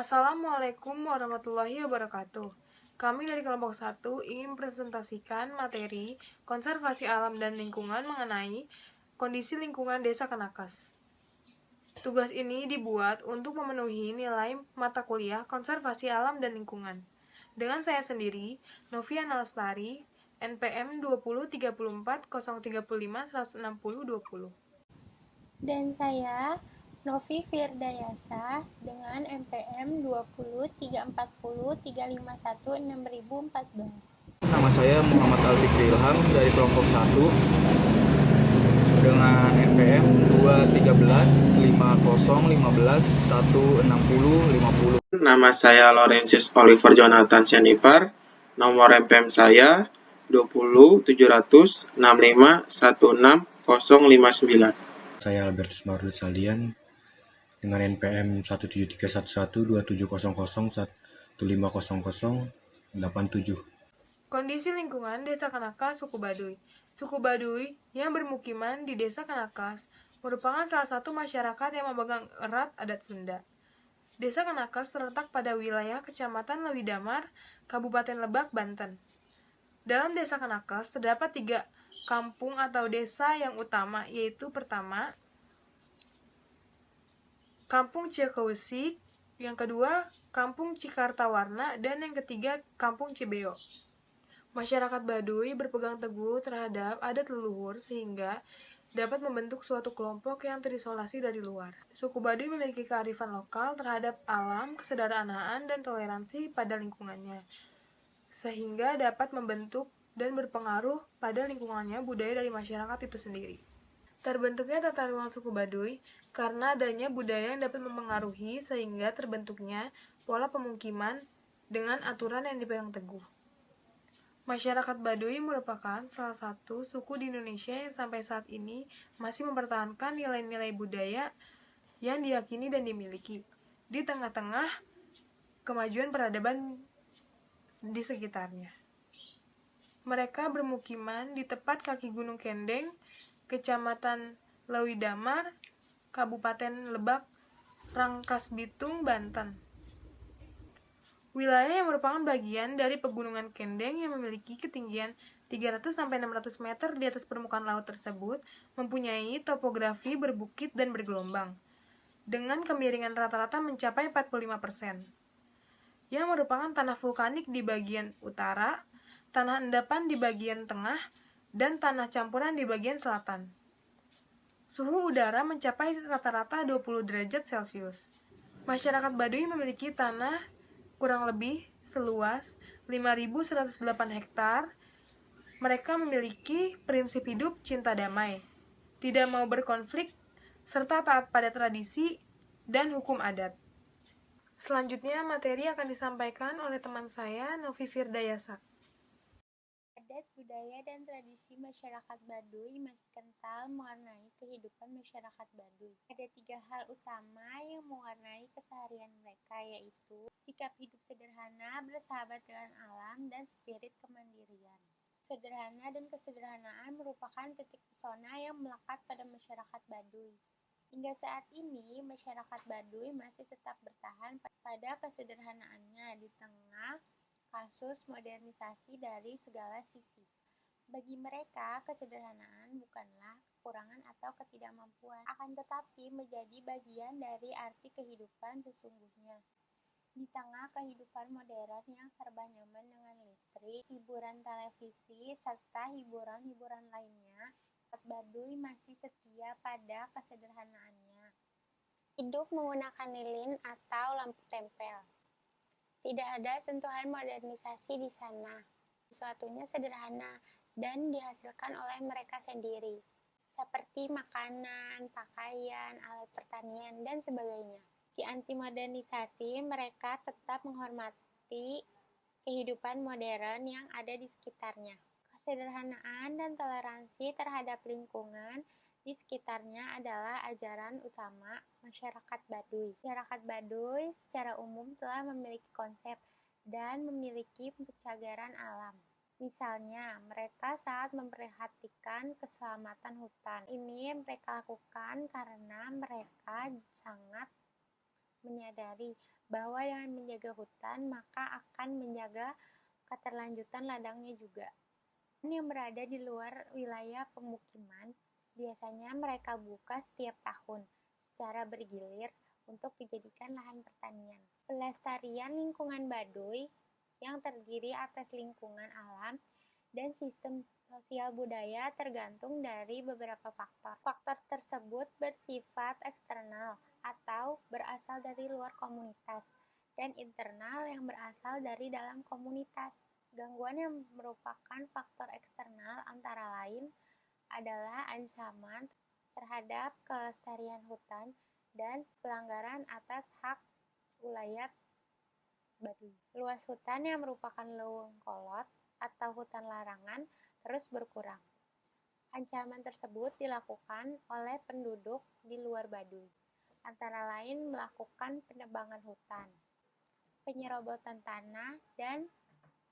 Assalamualaikum warahmatullahi wabarakatuh. Kami dari kelompok 1 ingin presentasikan materi konservasi alam dan lingkungan mengenai kondisi lingkungan Desa Kanakas. Tugas ini dibuat untuk memenuhi nilai mata kuliah konservasi alam dan lingkungan. Dengan saya sendiri, Noviana Lestari, NPM 203403516020. Dan saya, Novi Firdayasa, dengan NPM 203403516014. Nama saya Muhammad Alfikri Ilham dari kelompok 1 dengan NPM 2135015165050. Nama saya Laurentius Oliver Jonathan Sianipar. Nomor NPM saya 20 706561659. Saya Albertus Marlut Salian dengan NPM 173112700150087. Kondisi lingkungan Desa Kanakas suku Baduy. Suku Baduy yang bermukiman di Desa Kanakas merupakan salah satu masyarakat yang memegang erat adat Sunda. Desa Kanakas terletak pada wilayah Kecamatan Lewi Damar, Kabupaten Lebak, Banten. Dalam Desa Kanakas terdapat 3 kampung atau desa yang utama, yaitu pertama, Kampung Ciekewesik, yang kedua, Kampung Cikartawarna, dan yang ketiga, Kampung Cibeo. Masyarakat Baduy berpegang teguh terhadap adat leluhur sehingga dapat membentuk suatu kelompok yang terisolasi dari luar. Suku Baduy memiliki kearifan lokal terhadap alam, kesederhanaan, dan toleransi pada lingkungannya, sehingga dapat membentuk dan berpengaruh pada lingkungannya budaya dari masyarakat itu sendiri. Terbentuknya tata ruang suku Baduy karena adanya budaya yang dapat mempengaruhi sehingga terbentuknya pola pemukiman dengan aturan yang dipegang teguh. Masyarakat Baduy merupakan salah satu suku di Indonesia yang sampai saat ini masih mempertahankan nilai-nilai budaya yang diyakini dan dimiliki di tengah-tengah kemajuan peradaban di sekitarnya. Mereka bermukiman di tepat kaki Gunung Kendeng, Kecamatan Lewi Damar, Kabupaten Lebak, Rangkas Bitung, Banten. Wilayah yang merupakan bagian dari pegunungan Kendeng yang memiliki ketinggian 300-600 meter di atas permukaan laut tersebut mempunyai topografi berbukit dan bergelombang, dengan kemiringan rata-rata mencapai 45%, yang merupakan tanah vulkanik di bagian utara, tanah endapan di bagian tengah, dan tanah campuran di bagian selatan. Suhu udara mencapai rata-rata 20 derajat Celcius. Masyarakat Baduy memiliki tanah kurang lebih seluas 5.108 hektar. Mereka memiliki prinsip hidup cinta damai, tidak mau berkonflik, serta taat pada tradisi dan hukum adat. Selanjutnya, materi akan disampaikan oleh teman saya, Novi Firdayasa. Adat, budaya, dan tradisi masyarakat Baduy masih kental mewarnai kehidupan masyarakat Baduy. Ada 3 hal utama yang mewarnai keseharian mereka, yaitu sikap hidup sederhana, bersahabat dengan alam, dan spirit kemandirian. Sederhana dan kesederhanaan merupakan titik pesona yang melekat pada masyarakat Baduy. Hingga saat ini, masyarakat Baduy masih tetap bertahan pada kesederhanaannya di tengah kasus modernisasi dari segala sisi. Bagi mereka, kesederhanaan bukanlah kekurangan atau ketidakmampuan, akan tetapi menjadi bagian dari arti kehidupan sesungguhnya. Di tengah kehidupan modern yang serba nyaman dengan listrik, hiburan televisi, serta hiburan-hiburan lainnya, Baduy masih setia pada kesederhanaannya. Hidup menggunakan lilin atau lampu tempel. Tidak ada sentuhan modernisasi di sana. Sesuatunya sederhana dan dihasilkan oleh mereka sendiri, seperti makanan, pakaian, alat pertanian, dan sebagainya. Di anti modernisasi, mereka tetap menghormati kehidupan modern yang ada di sekitarnya. Kesederhanaan dan toleransi terhadap lingkungan di sekitarnya adalah ajaran utama masyarakat Baduy. Masyarakat Baduy secara umum telah memiliki konsep dan memiliki pencagaran alam. Misalnya, mereka sangat memperhatikan keselamatan hutan. Ini mereka lakukan karena mereka sangat menyadari bahwa dengan menjaga hutan maka akan menjaga keterlanjutan ladangnya juga. Yang berada di luar wilayah pemukiman, biasanya mereka buka setiap tahun secara bergilir untuk dijadikan lahan pertanian. Pelestarian lingkungan Baduy yang terdiri atas lingkungan alam dan sistem sosial budaya tergantung dari beberapa faktor. Faktor tersebut bersifat eksternal atau berasal dari luar komunitas dan internal yang berasal dari dalam komunitas. Gangguan yang merupakan faktor eksternal antara lain adalah ancaman terhadap kelestarian hutan dan pelanggaran atas hak ulayat Baduy. Luas hutan yang merupakan leuweung kolot atau hutan larangan terus berkurang. Ancaman tersebut dilakukan oleh penduduk di luar Baduy, antara lain melakukan penebangan hutan, penyerobotan tanah, dan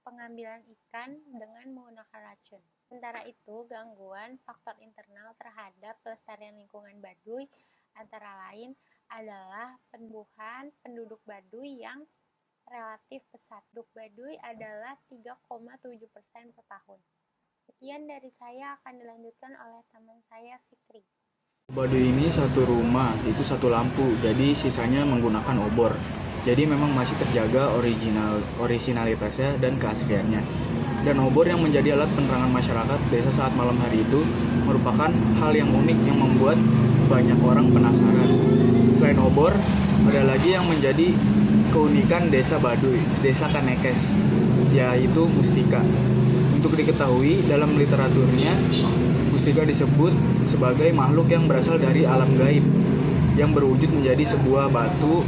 pengambilan ikan dengan menggunakan racun. Sementara itu, gangguan faktor internal terhadap pelestarian lingkungan Baduy antara lain adalah penumbuhan penduduk Baduy yang relatif pesat. Penduduk Baduy adalah 3,7% per tahun. Sekian dari saya, akan dilanjutkan oleh teman saya Fikri. Baduy ini satu rumah, itu satu lampu, jadi sisanya menggunakan obor. Jadi memang masih terjaga originalitasnya dan keasliannya. Dan obor yang menjadi alat penerangan masyarakat desa saat malam hari itu merupakan hal yang unik yang membuat banyak orang penasaran. Selain obor, ada lagi yang menjadi keunikan desa Baduy, desa Kanekes, yaitu mustika. Untuk diketahui, dalam literaturnya, mustika disebut sebagai makhluk yang berasal dari alam gaib, yang berwujud menjadi sebuah batu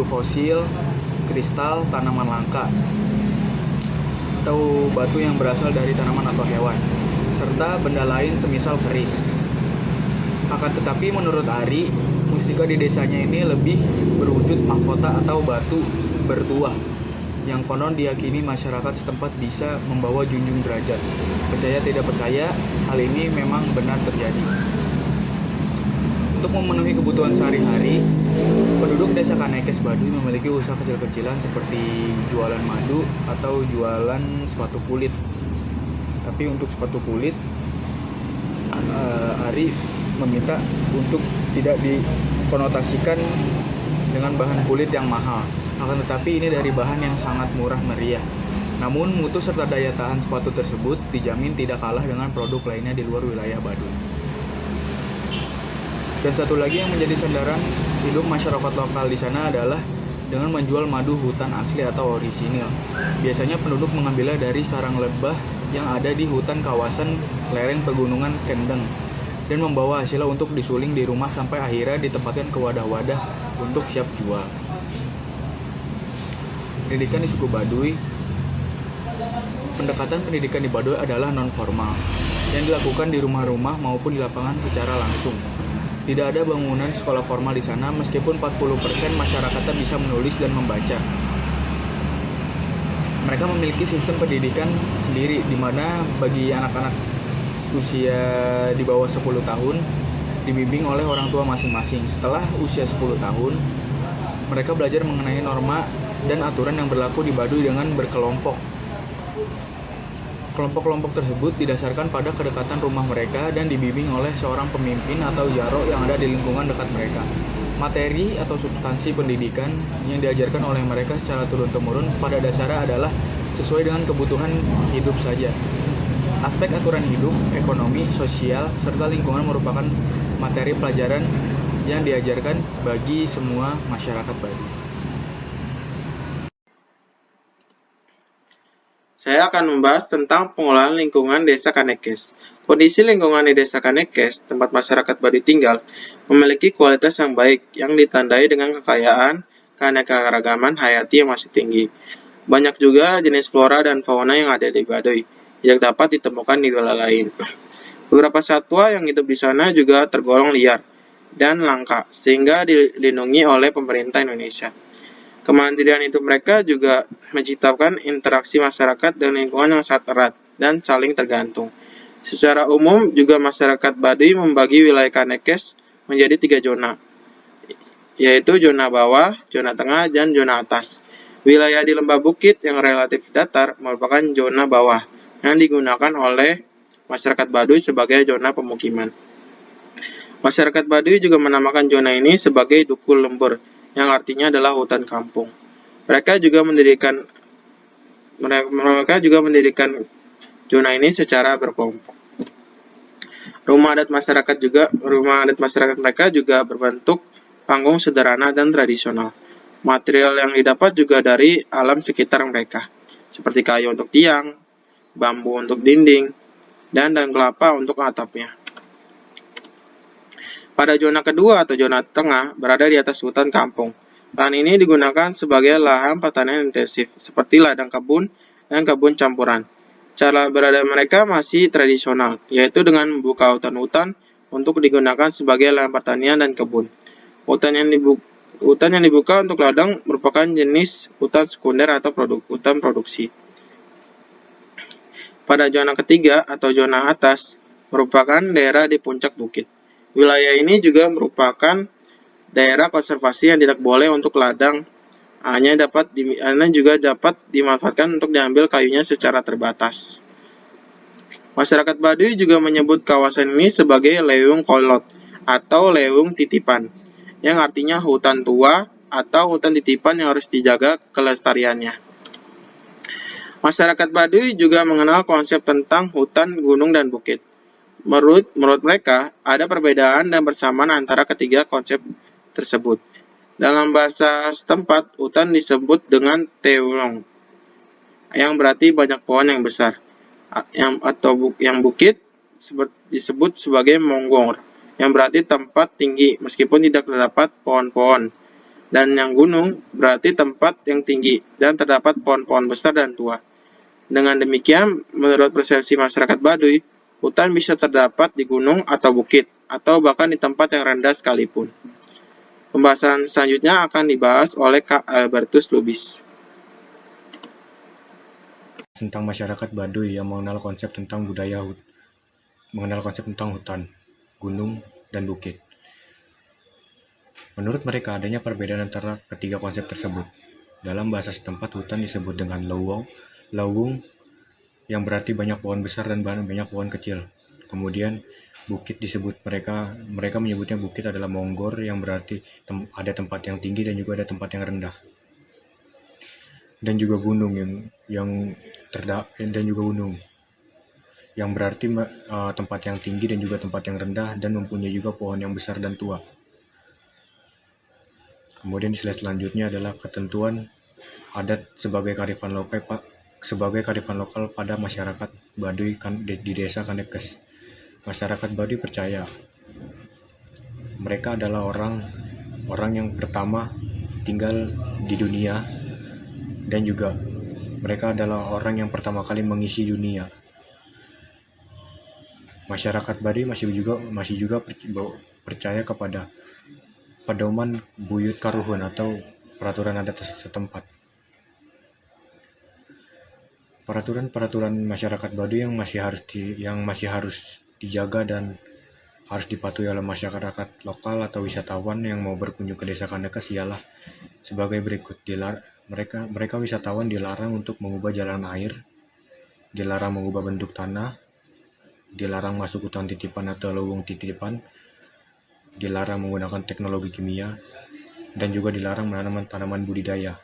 fosil, kristal, tanaman langka, atau batu yang berasal dari tanaman atau hewan, serta benda lain semisal keris. Akan tetapi menurut Ari, mustika di desanya ini lebih berwujud mahkota atau batu bertuah, yang konon diyakini masyarakat setempat bisa membawa junjung derajat. Percaya tidak percaya, hal ini memang benar terjadi. Untuk memenuhi kebutuhan sehari-hari, penduduk desa Kanekes Baduy memiliki usaha kecil-kecilan seperti jualan madu atau jualan sepatu kulit. Tapi untuk sepatu kulit, Ari meminta untuk tidak dikonotasikan dengan bahan kulit yang mahal. Akan tetapi ini dari bahan yang sangat murah meriah. Namun mutu serta daya tahan sepatu tersebut dijamin tidak kalah dengan produk lainnya di luar wilayah Baduy. Dan satu lagi yang menjadi sandaran hidup masyarakat lokal di sana adalah dengan menjual madu hutan asli atau orisinil. Biasanya penduduk mengambilnya dari sarang lebah yang ada di hutan kawasan lereng pegunungan Kendeng dan membawa hasilnya untuk disuling di rumah sampai akhirnya ditempatkan ke wadah-wadah untuk siap jual. Pendidikan di suku Baduy. Pendekatan pendidikan di Baduy adalah non-formal yang dilakukan di rumah-rumah maupun di lapangan secara langsung. Tidak ada bangunan sekolah formal di sana meskipun 40% masyarakatnya bisa menulis dan membaca. Mereka memiliki sistem pendidikan sendiri di mana bagi anak-anak usia di bawah 10 tahun dibimbing oleh orang tua masing-masing. Setelah usia 10 tahun, mereka belajar mengenai norma dan aturan yang berlaku di Baduy dengan berkelompok. Kelompok-kelompok tersebut didasarkan pada kedekatan rumah mereka dan dibimbing oleh seorang pemimpin atau jaro yang ada di lingkungan dekat mereka. Materi atau substansi pendidikan yang diajarkan oleh mereka secara turun-temurun pada dasarnya adalah sesuai dengan kebutuhan hidup saja. Aspek aturan hidup, ekonomi, sosial, serta lingkungan merupakan materi pelajaran yang diajarkan bagi semua masyarakat Baduy. Saya akan membahas tentang pengelolaan lingkungan Desa Kanekes. Kondisi lingkungan di Desa Kanekes, tempat masyarakat Baduy tinggal, memiliki kualitas yang baik yang ditandai dengan kekayaan keanekaragaman hayati yang masih tinggi. Banyak juga jenis flora dan fauna yang ada di Baduy yang dapat ditemukan di wilayah lain. Beberapa satwa yang hidup di sana juga tergolong liar dan langka sehingga dilindungi oleh pemerintah Indonesia. Kemandirian itu mereka juga menciptakan interaksi masyarakat dengan lingkungan yang sangat erat dan saling tergantung. Secara umum juga masyarakat Baduy membagi wilayah Kanekes menjadi 3 zona, yaitu zona bawah, zona tengah, dan zona atas. Wilayah di lembah bukit yang relatif datar merupakan zona bawah yang digunakan oleh masyarakat Baduy sebagai zona pemukiman. Masyarakat Baduy juga menamakan zona ini sebagai Dukul Lembur, yang artinya adalah hutan kampung. Mereka juga mendirikan zona ini secara berkelompok. Rumah adat masyarakat mereka juga berbentuk panggung sederhana dan tradisional. Material yang didapat juga dari alam sekitar mereka, seperti kayu untuk tiang, bambu untuk dinding, dan daun kelapa untuk atapnya. Pada zona kedua atau zona tengah berada di atas hutan kampung. Lahan ini digunakan sebagai lahan pertanian intensif, seperti ladang kebun dan kebun campuran. Cara berada mereka masih tradisional, yaitu dengan membuka hutan-hutan untuk digunakan sebagai lahan pertanian dan kebun. Hutan yang dibuka untuk ladang merupakan jenis hutan sekunder atau hutan produksi. Pada zona ketiga atau zona atas merupakan daerah di puncak bukit. Wilayah ini juga merupakan daerah konservasi yang tidak boleh untuk ladang, hanya juga dapat dimanfaatkan untuk diambil kayunya secara terbatas. Masyarakat Baduy juga menyebut kawasan ini sebagai Leung Kolot atau Leung Titipan, yang artinya hutan tua atau hutan titipan yang harus dijaga kelestariannya. Masyarakat Baduy juga mengenal konsep tentang hutan, gunung, dan bukit. Menurut mereka, ada perbedaan dan persamaan antara ketiga konsep tersebut. Dalam bahasa setempat, hutan disebut dengan teulong, yang berarti banyak pohon yang besar. Yang bukit disebut sebagai monggor, yang berarti tempat tinggi meskipun tidak terdapat pohon-pohon. Dan yang gunung berarti tempat yang tinggi dan terdapat pohon-pohon besar dan tua. Dengan demikian, menurut persepsi masyarakat Baduy, hutan bisa terdapat di gunung atau bukit, atau bahkan di tempat yang rendah sekalipun. Pembahasan selanjutnya akan dibahas oleh Kak Albertus Lubis. Tentang masyarakat Baduy yang mengenal konsep tentang hutan, gunung, dan bukit. Menurut mereka adanya perbedaan antara ketiga konsep tersebut. Dalam bahasa setempat, hutan disebut dengan lawung, yang berarti banyak pohon besar dan banyak pohon kecil. Kemudian bukit disebut mereka menyebutnya bukit adalah monggor, yang berarti ada tempat yang tinggi dan juga ada tempat yang rendah. Dan juga gunung yang berarti tempat yang tinggi dan juga tempat yang rendah dan mempunyai juga pohon yang besar dan tua. Kemudian di slide selanjutnya adalah ketentuan adat sebagai kearifan lokal pada masyarakat Baduy di desa Kanekes. Masyarakat Baduy percaya mereka adalah orang yang pertama tinggal di dunia, dan juga mereka adalah orang yang pertama kali mengisi dunia. Masyarakat Baduy masih juga percaya kepada pedoman buyut karuhun atau peraturan adat setempat. Peraturan masyarakat Baduy yang masih harus dijaga dan harus dipatuhi oleh masyarakat lokal atau wisatawan yang mau berkunjung ke desa Kanekes ialah sebagai berikut. Mereka wisatawan dilarang untuk mengubah jalan air, dilarang mengubah bentuk tanah, dilarang masuk hutan titipan atau lubung titipan, dilarang menggunakan teknologi kimia, dan juga dilarang menanam tanaman budidaya.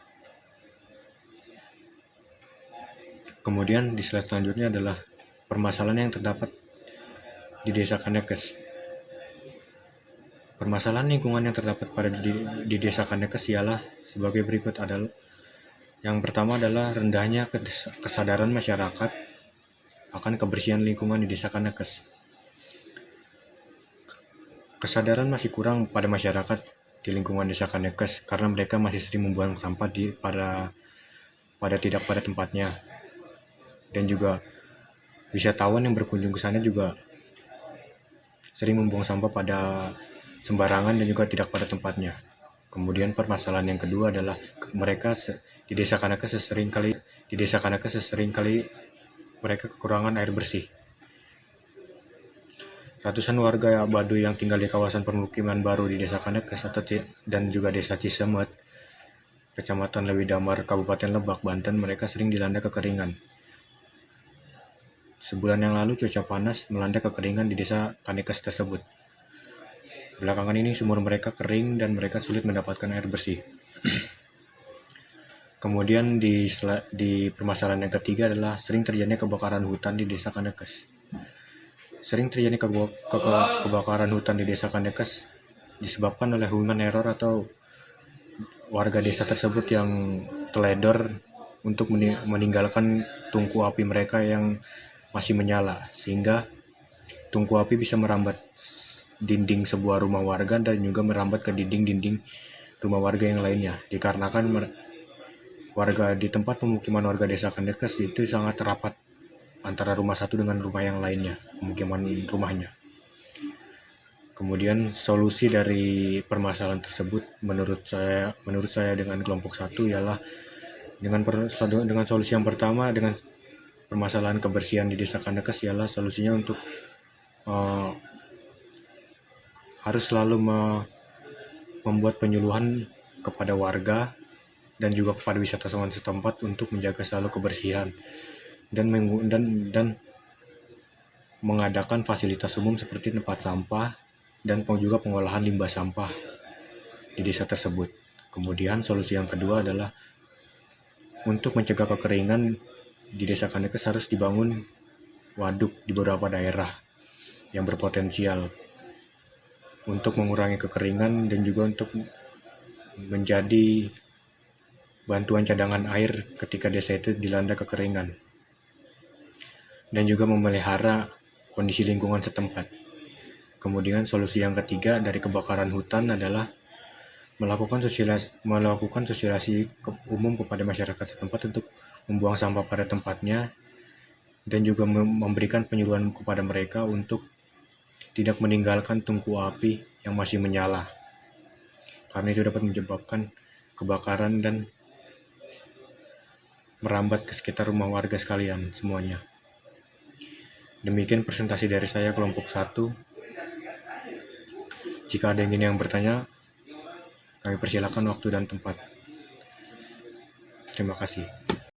Kemudian di slide selanjutnya adalah permasalahan yang terdapat di desa Kanekes. Permasalahan lingkungan yang terdapat di desa Kanekes ialah sebagai berikut adalah: yang pertama adalah rendahnya kesadaran masyarakat akan kebersihan lingkungan di desa Kanekes. Kesadaran masih kurang pada masyarakat di lingkungan desa Kanekes karena mereka masih sering membuang sampah tidak pada tempatnya. Dan juga wisatawan yang berkunjung ke sana juga sering membuang sampah pada sembarangan dan juga tidak pada tempatnya. Kemudian permasalahan yang kedua adalah mereka di desa Kanekes seringkali mereka kekurangan air bersih. Ratusan warga Baduy yang tinggal di kawasan permukiman baru di Desa Kanekes dan juga Desa Cisemet, Kecamatan Lewi Damar, Kabupaten Lebak, Banten, mereka sering dilanda kekeringan. Sebulan yang lalu cuaca panas melanda kekeringan di Desa Kanekes tersebut. Belakangan ini sumur mereka kering dan mereka sulit mendapatkan air bersih. Kemudian di permasalahan yang ketiga adalah sering terjadinya kebakaran hutan di Desa Kanekes. Sering terjadi kebakaran hutan di Desa Kanekes disebabkan oleh human error atau warga desa tersebut yang teledor untuk meninggalkan tungku api mereka yang masih menyala, sehingga tungku api bisa merambat dinding sebuah rumah warga dan juga merambat ke dinding-dinding rumah warga yang lainnya. Dikarenakan warga di tempat pemukiman warga Desa Kanekes itu sangat rapat antara rumah satu dengan rumah yang lainnya, pemukiman rumahnya. Kemudian solusi dari permasalahan tersebut menurut saya dengan kelompok satu ialah dengan solusi yang pertama, dengan permasalahan kebersihan di Desa Kanekes, ialah solusinya untuk harus selalu membuat penyuluhan kepada warga dan juga kepada wisatawan setempat untuk menjaga selalu kebersihan dan mengadakan fasilitas umum seperti tempat sampah dan juga pengolahan limbah sampah di desa tersebut. Kemudian solusi yang kedua adalah untuk mencegah kekeringan di Desa Kanekes harus dibangun waduk di beberapa daerah yang berpotensial untuk mengurangi kekeringan dan juga untuk menjadi bantuan cadangan air ketika desa itu dilanda kekeringan, dan juga memelihara kondisi lingkungan setempat. Kemudian solusi yang ketiga dari kebakaran hutan adalah melakukan sosialisasi umum kepada masyarakat setempat untuk membuang sampah pada tempatnya dan juga memberikan penyuluhan kepada mereka untuk tidak meninggalkan tungku api yang masih menyala, karena itu dapat menyebabkan kebakaran dan merambat ke sekitar rumah warga sekalian semuanya. Demikian presentasi dari saya kelompok 1. Jika ada yang bertanya, kami persilakan waktu dan tempat. Terima kasih.